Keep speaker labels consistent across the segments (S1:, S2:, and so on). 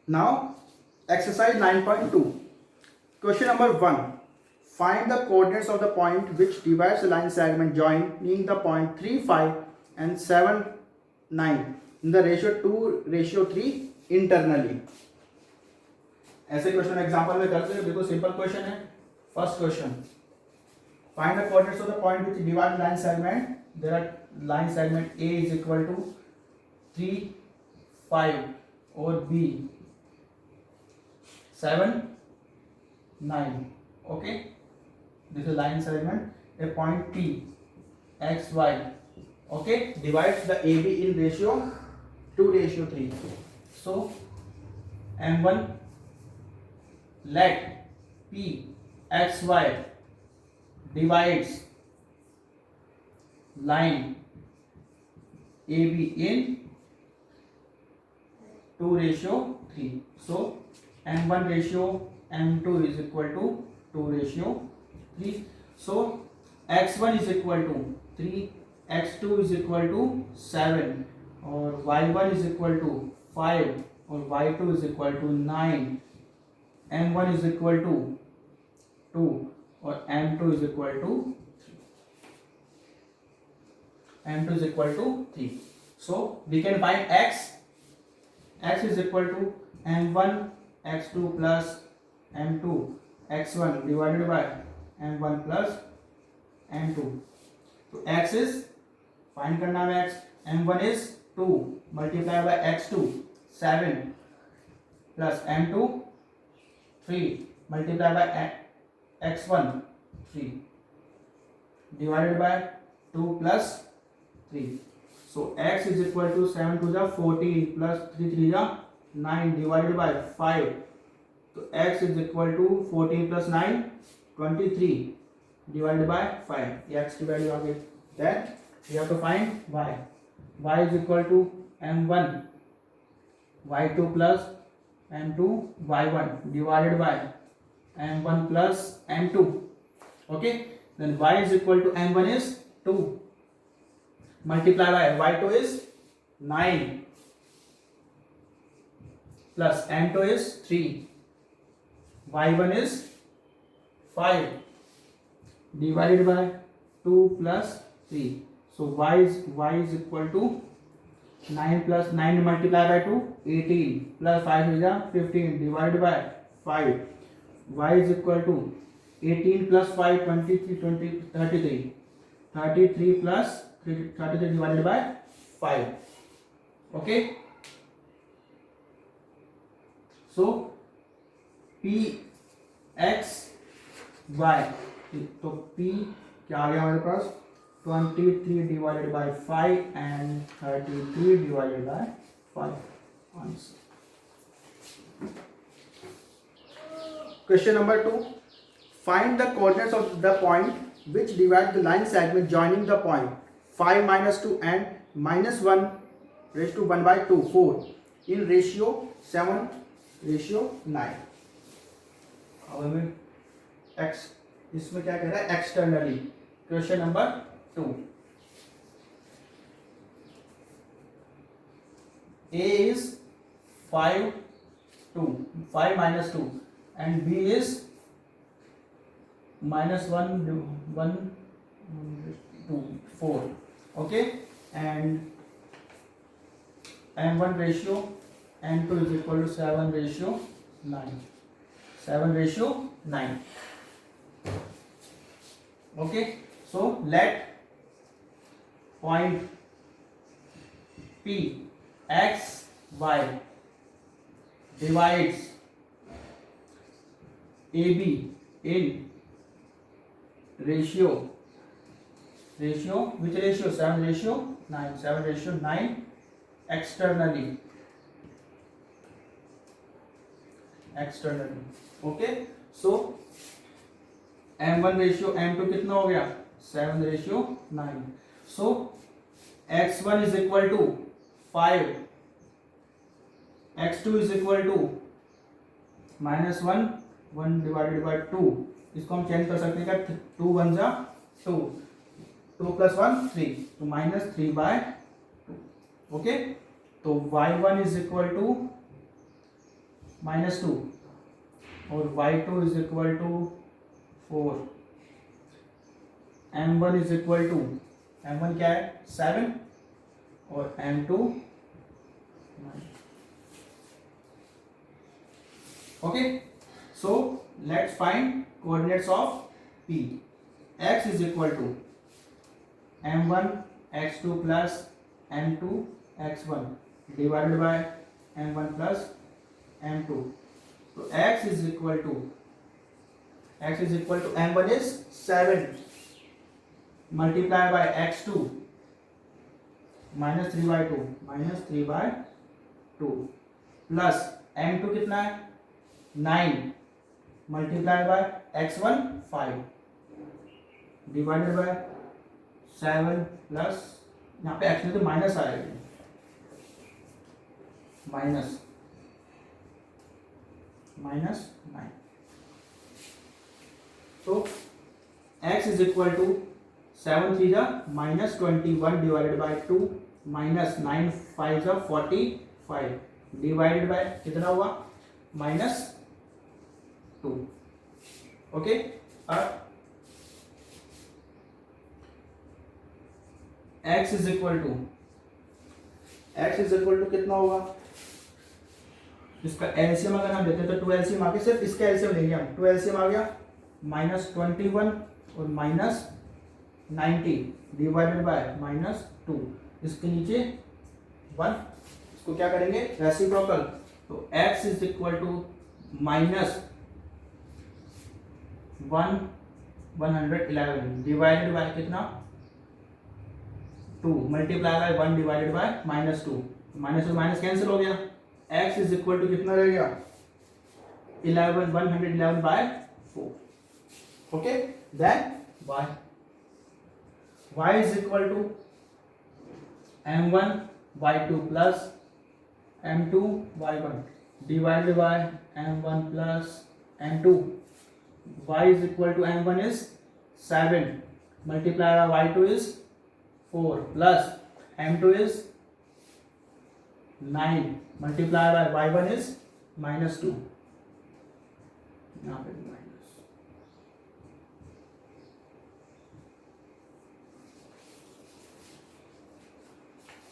S1: Now, exercise 9.2. Question number 1. Find the coordinates of the point which divides the line segment joining the point 3, 5 and 7, 9 in the ratio 2:3 internally. ऐसे question example में करते हैं. देखो simple question है. First question, find the coordinates of the point which divide line segment. There are line segment A is equal to 3, 5 or B 7, 9. Okay, this is line segment. A point P x y, okay, divides the AB in ratio 2:3. So M1, let P x y divides line AB in 2:3. So M1 ratio M2 is equal to 2:3. So x1 is equal to 3, x2 is equal to 7 और y1 is equal to 5 और y2 is equal to 9. M1 is equal to 2 और M2 is equal to 3. So we can find x is equal to M1 x2 plus M2 x1 divided by M1 plus M2. तो x is find करना है. x M1 is 2 multiplied by x2 7 plus M2 3 multiplied by x1 3 divided by 2 plus 3. So x is equal to 7 to the 14 plus 3 3 the 9 divided by 5. So x is equal to 14 plus 9 23 divided by 5. The x की value आ गई. Then we have to find y. Y is equal to m1 y2 plus m2 y1 divided by m1 plus m2. Okay, then y is equal to m1 is 2 multiply by y2 is 9 plus m2 is 3, y1 is 5 divided by 2 plus 3. So y is equal to 9 plus 9 multiplied by 2 18 plus 5 is 15 divided by 5. Y is equal to 18 plus 5 23 33 plus 33 divided by 5. Okay, so P x y, तो P क्या आ गया हमारे पास 23 divided by 5 and 33 divided by 5. Answer. Question number 2. Find the coordinates of the point which divide the line segment joining the point 5 minus 2 and minus 1 raised to 1 by 2 4 in ratio 7:9. अब हमें x इसमें क्या कह रहा है externally. Question number 2. A is 5 minus 2 and B is minus 1 2 4. Okay, and M1 ratio M2 is equal to 7:9. 7:9. Okay, so let point P x y divides AB in ratio which ratio 7:9. 7:9 externally. Okay, so M1 ratio M2 कितना हो गया 7:9. So x1 is equal to 5, x2 is equal to minus 1 divided by 2. इसको हम change कर सकते हैं क्या 2 1 जा 2 2 plus 1 3 तो minus 3 by 2. ओके, तो y1 is equal to -2 और y2 is equal to 4, m1 is equal to, m1 क्या है 7 और m2 9. Okay, so let's find coordinates of P. X is equal to m1 x2 plus m2 x1 divided by m1 plus m2. So x is equal to m1 is 7 multiplied by x2 minus 3 by 2 plus m2 कितना है 9 multiplied by x1 5 divided by 7 plus, यहाँ पे actually तो minus आएगा, minus 9. तो x is equal to 7 3 जा minus 21 divided by 2 minus 9 5 जा 45 divided by कितना हुआ -2. ओके, अब x is equal to कितना होगा, इसका एलसीएम अगर हम लेते तो 2 एलसीएम आ गया, सिर्फ इसका एलसीएम लेंगे हम, 2 एलसीएम आ गया -21 और -90 डिवाइडेड बाय -2, इसके नीचे 1, इसको क्या करेंगे रेसिप्रोकल, तो x is equal to -111 divided by कितना 2 multiply by 1 divided by -2, minus और माइनस कैंसिल हो गया, x इज इक्वल टू कितना रह गया 111 by 4. Okay, then y is equal to m1 y2 plus m2 y1 divided by m1 plus m2. y is equal to m1 is 7 multiply by y2 is 4 plus m2 is 9 multiply by y1 is -2, यहाँ पे minus,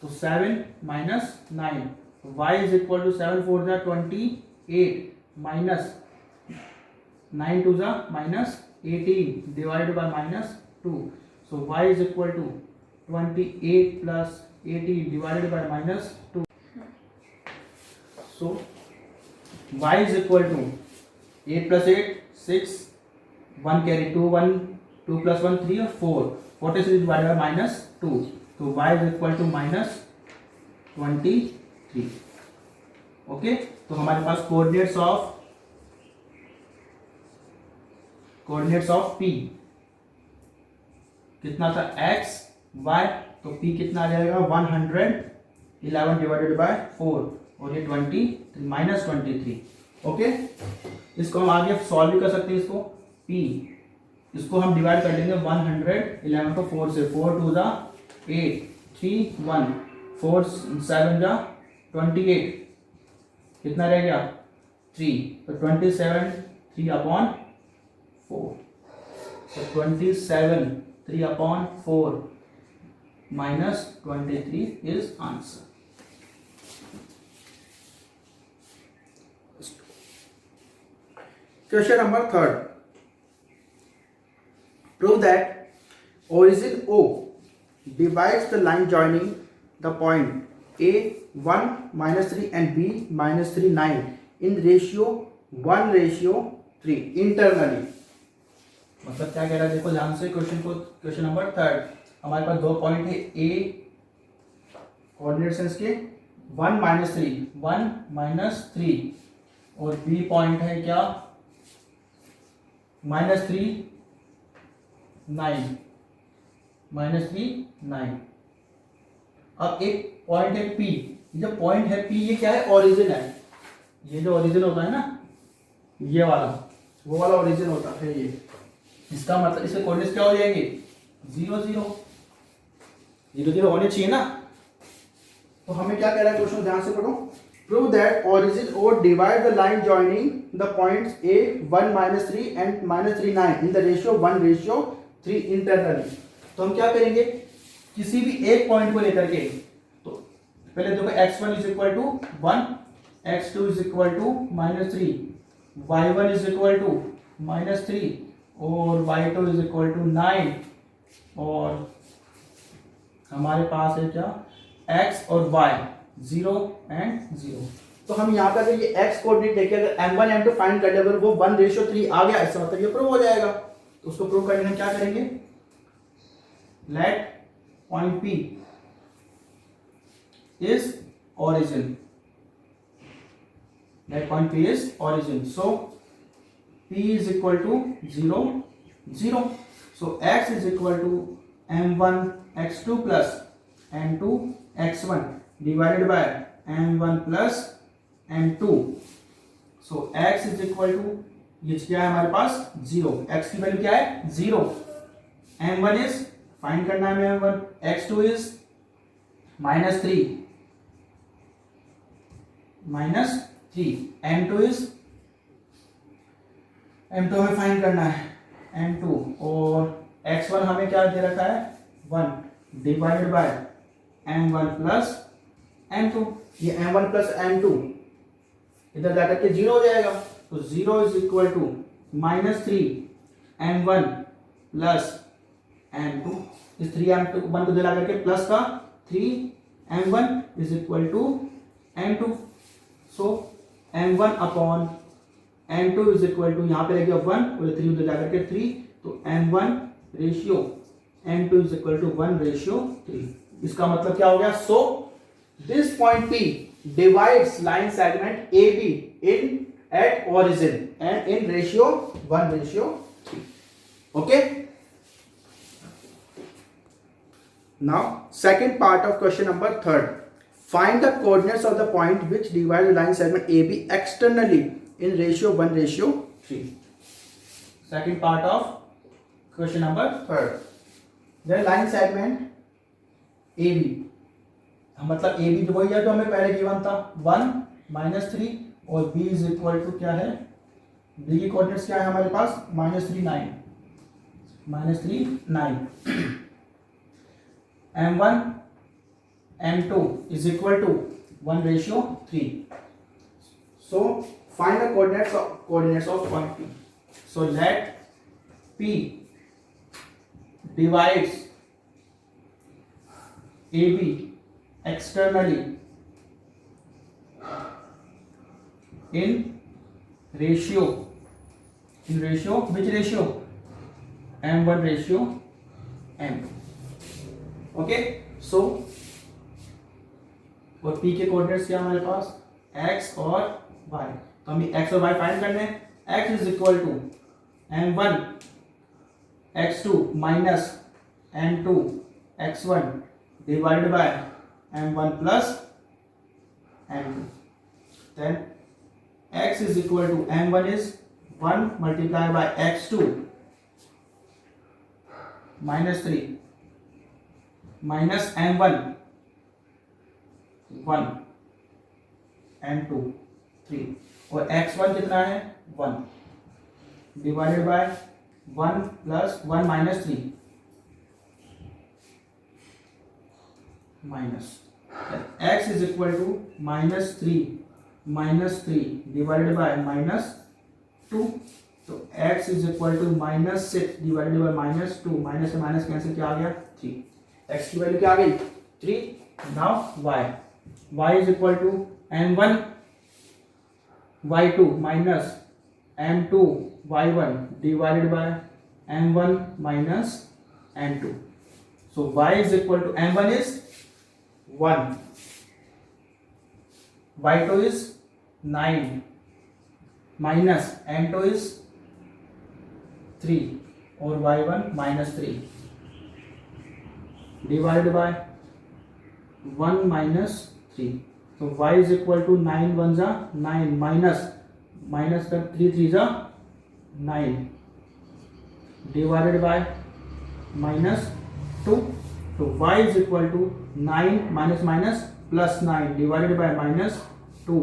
S1: तो 7 minus 9, y is equal to 7 4 जा 28 minus 9 2 जा -18 divided by -2, so y is equal to 28 plus 18 divided by -2, so y is equal to 8 plus 8 6, 1 carry 2 1 2 plus 1 3 और 4, 46 divided by -2, तो y is equal to -23. Okay, तो हमारे पास coordinates of p कितना था x y, तो p कितना आ जाएगा 111 divided bye 4 और ये 23. ओके, इसको हम आगे सॉल्व भी कर सकते हैं, इसको p इसको हम डिवाइड कर लेंगे 111 को 4 से, 4 2 जा 8 3 1 4 7 जा 28, कितना रह गया 3, तो 27 3 अपॉन 4, तो 27 3 upon 4 -23 is answer. Question number 3. Prove that origin O divides the line joining the point A 1 -3 and B -3 9 in ratio 1:3 internally. मतलब क्या कह रहा है, देखो ध्यान से क्वेश्चन नंबर 3. हमारे पास दो पॉइंट है, A कोऑर्डिनेट्स हैं इसके 1 -3 और B पॉइंट है क्या -3 9. अब एक पॉइंट है P, जो पॉइंट है P ये क्या है ओरिजिन है, ये जो ओरिजिन होता है ना ये वाला, वो वाला ओरिजिन होता है ये, इसका मतलब इसके कोऑर्डिनेट्स क्या हो जाएंगे 0 0 0 0 होने चाहिए ना. तो हमें क्या कह रहा है क्वेश्चन, ध्यान से पढ़ो. Prove that origin O divide the line joining the points A 1 minus 3 and minus 3 9 in the ratio 1:3 internally. तो हम क्या करेंगे, किसी भी एक पॉइंट को लेकर के, तो पहले देखो x1 is equal to 1, x2 is equal to -3, y1 is equal to -3 और y2 इज इक्वल टू 9 और हमारे पास है क्या x और y 0 and 0. तो हम यहाँ पर ये x कोऑर्डिनेट लेके अगर m1 m2 फाइंड कर ले, अगर वो 1:3 आ गया इसका मतलब ये प्रूव हो जाएगा. तो उसको प्रूव करने में क्या करेंगे, let point P is origin. Let point P is origin. So P is equal to 0 0. So x is equal to m1 x2 plus m2 x1 divided by m1 plus m2. So x is equal to, ये क्या है हमारे पास 0, x की value क्या है 0, m1 is find करना है m1, x2 is -3 m2 is m2 हमें फाइंड करना है m2 और x1 हमें क्या दे रखा है 1 divided by m1 plus m2. ये m1 प्लस m2 इधर जाकर के 0 हो जाएगा. तो 0 is equal to -3 m1 plus m2. इस 3 m2 1 को दिला करके प्लस का 3 m1 is equal to m2. So m1 upon m2 is equal to, यहाँ पे रहेगा 1 और 3 उधर जाकर के 3, तो m1 ratio m2 is equal to 1:3. इसका मतलब क्या हो गया, so this point P divides line segment AB in at origin and in ratio 1:3. Okay. Now second part of question number 3. Find the coordinates of the point which divides the line segment AB externally in ratio 1:3. Second part of question number 3. The line segment AB, मतलब AB जो वही है जो हमें पहले given था 1 -3 और B is equal to क्या है, B की कोऑर्डिनेट्स क्या है हमारे पास -3 9 m1 m2 is equal to 1:3. So find the coordinates of point P. So let P divides AB externally in ratio which ratio, m1 ratio m2. Okay. So और P के coordinates क्या हमारे पास x और y, तो हमें x और y find करने हैं. x is equal to m1 x2 minus m2 x1 divided by m1 plus m2. Then x is equal to m1 is 1 multiplied by x2 -3 minus m1 1 m2 3 और x1 कितना है 1 divided by 1 plus 1 minus 3 minus x is equal to -3 divided by -2. तो x is equal to -6 divided by -2, minus से minus cancel क्या आ गया 3. x की value क्या आ गई 3. Now y is equal to m1 y2 minus m2 y1 divided by m1 minus m2. So y is equal to m1 is 1, y2 is 9 minus m2 is 3 और y1 -3 divided by 1 minus 3. तो y is equal to 9 1 जा 9 minus का 3 3 जा 9 divided by -2. तो y is equal to 9 minus minus plus 9 divided by 2.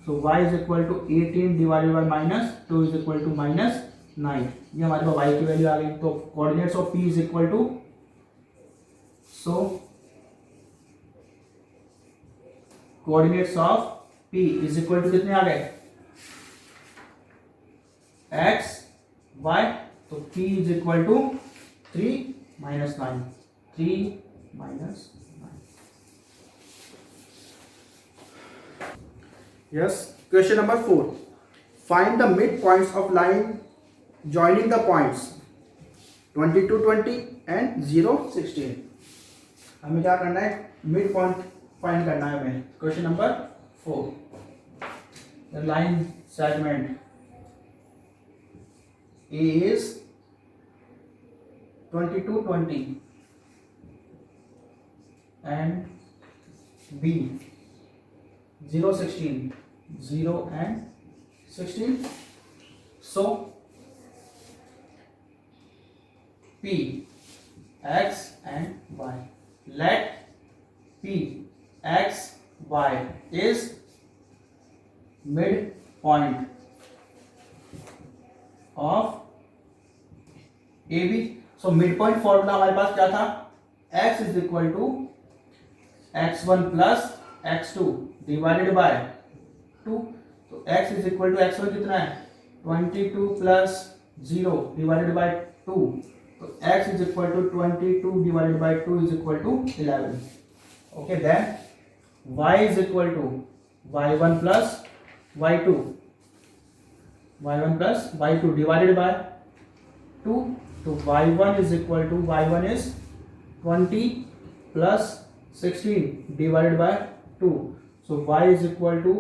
S1: So y is equal to 18 divided by minus 2 is equal to minus 9. ये हमारे पास y की value आ गई. तो coordinates of p is equal to, so coordinates of p is equal to कितने आ गए? x y. तो p is equal to 3 minus 9. 3 minus 9.
S2: Yes. Question number 4. Find the midpoints of line joining the points 22, 20 and 0, 16.
S1: हमें क्या करना है? Mid point find करना है हमें. Question number 4. The line segment A is 22, 20 and B 0, 16. 0 and 16. So P x and y. Let P x y is midpoint of AB. So midpoint formula हमारे पास क्या था? x is equal to x1 plus x2 divided by 2. तो x is equal to x1 कितना है? 22 plus 0 divided by 2. तो x is equal to 22 divided by 2 is equal to 11. Okay, then y is equal to y1 plus y2. y1 plus y2 divided by 2. तो y1 is equal to, y1 is 20 plus 16 divided by 2. So y is equal to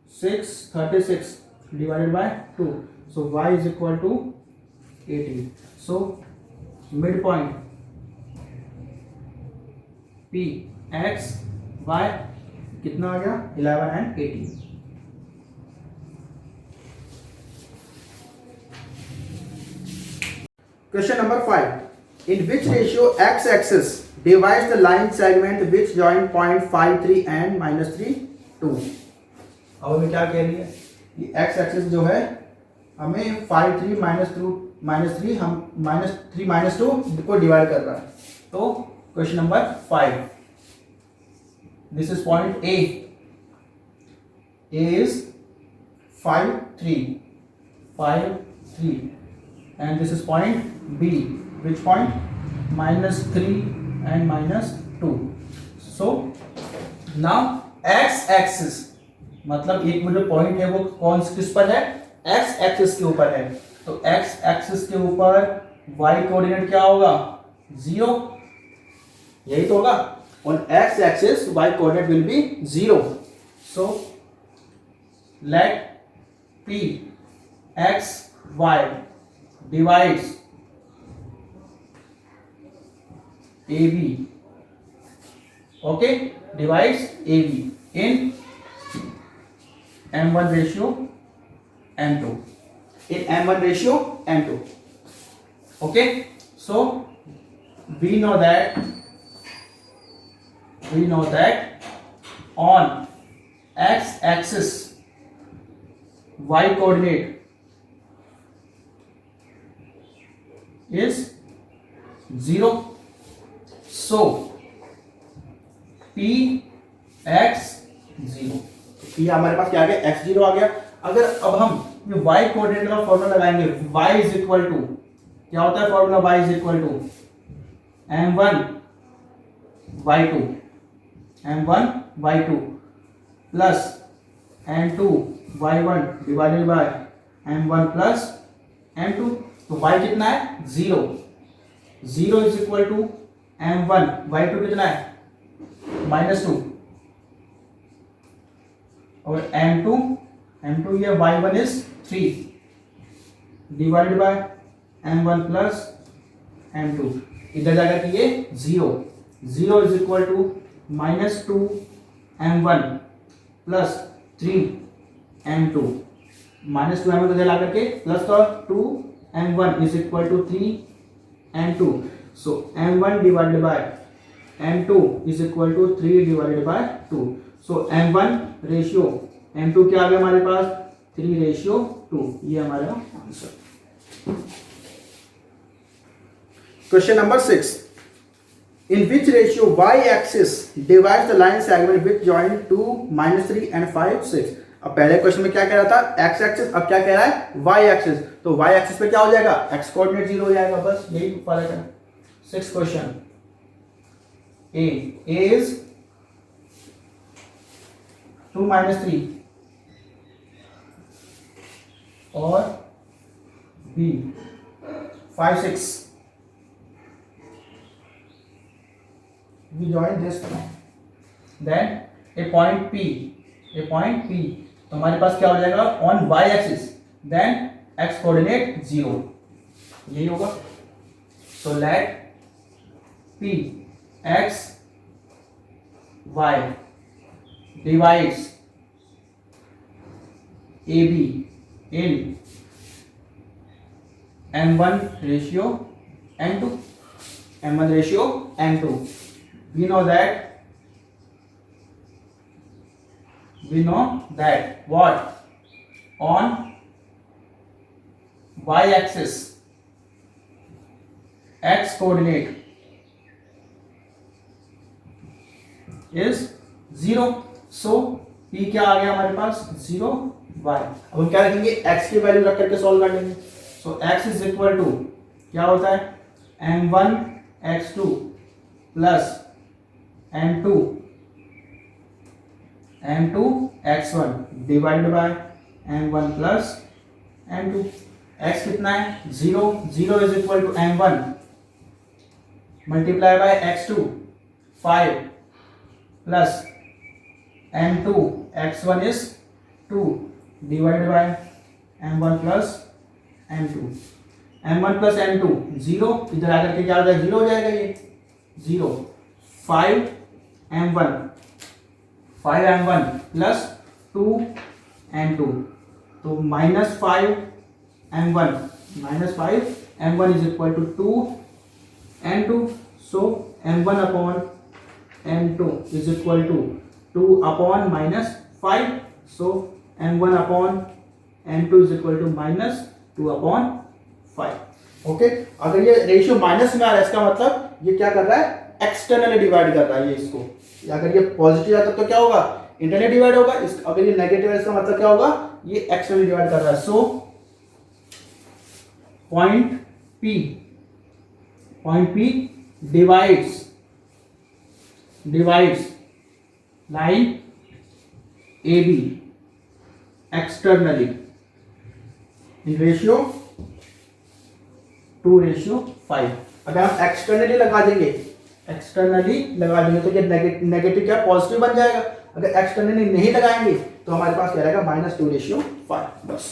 S1: 36 divided by 2. So y is equal to 18. So midpoint P x y कितना आ गया? 11 and 18.
S2: Question number 5. In which ratio x-axis divides the line segment which join point 5, 3 and -3, 2?
S1: अब हमें क्या कह रही है? ये x axis जो है हमें 5, 3 -3 हम -3 -2 को डिवाइड कर रहा है. तो question number 5. This is point A. A is 5, 3 and this is point B. Which point? -3 and -2. So now x axis मतलब एक जो पॉइंट है वो कौन किस पर है? x एक्सिस के ऊपर है. तो x एक्सिस के ऊपर y कोऑर्डिनेट क्या होगा? 0. यही तो होगा. On x axis y coordinate will be 0. So let P x y divides AB. Okay, divides AB in m1 ratio m2.
S2: In m1 ratio m2.
S1: Okay, so we know that on x axis y coordinate is 0. So P x 0.
S2: P हमारे पास क्या आ गया? x0 आ गया.
S1: अगर अब हम ये y coordinate का फॉर्मूला लगाएंगे, y इज इक्वल टू क्या होता है formula? y is equal to m1 y2 plus m2 y1 divided by m1 plus m2. तो y कितना है? 0. 0 is equal to m1 y2 कितना है? -2 और m2 ये y1 is 3 divided by m1 plus m2. इधर जाकर के ये 0 is equal to -2 m1 plus 3 m2. -2 m1 इधर ला करके प्लस का 2 m1 is equal to 3 m2. So m1 divided by m2 is equal to 3 divided by 2. So m1 ratio m2 क्या आ गया हमारे पास 3:2, ये हमारा answer.
S2: Question number 6. In which ratio y-axis divides the line segment which join 2, -3 and 5, 6? अब पहले question में क्या कह रहा था x एक्सिस, अब क्या कह रहा है y एक्सिस। तो y एक्सिस पे क्या हो जाएगा x कोऑर्डिनेट 0 हो जाएगा, बस यही फर्क है। 6th क्वेश्चन, A is 2 -3 और B 5 6, we join this one, then a point P, तो हमारे पास क्या हो जाएगा on y axis, then x coordinate 0, यही होगा। so let P x y divides AB in m1:n2, we know that what on y axis x coordinate is 0, so p क्या आ गया हमारे पास 0 y। अब हम क्या रखेंगे x की वैल्यू रख करके सॉल्व कर लेंगे। so x is equal to क्या होता है m1 x2 plus m2 x1 divided by m1 plus m2। x कितना है 0, 0 is equal to m1 multiply by x2 5 plus m2 x1 is 2 divided by m1 plus m2। m1 plus m2 0, इधर आकर के क्या हो जाएगा 0 हो जाएगा, ये 0 5m1 प्लस 2m2, तो -5m1 is equal to 2m2, so m1 upon m2 is equal to 2 upon -5, so m1 upon m2 is equal to -2 upon 5। Okay, अगर ये रेशियो माइनस में आ रहा है इसका मतलब ये क्या कर रहा है एक्सटर्नली डिवाइड कर रहा है ये इसको। अगर ये पॉजिटिव है तब तो क्या होगा इंटरनली डिवाइड होगा, अगर ये नेगेटिव है इसका मतलब क्या होगा ये एक्सटर्नली डिवाइड कर रहा है। So point P divides line AB externally in ratio 2:5। अगर हम एक्सटर्नली लगा देंगे तो ये नेगेटिव क्या पॉजिटिव बन जाएगा, अगर एक्सटर्नली नहीं लगाएंगे तो हमारे पास क्या रहेगा -2:5 बस।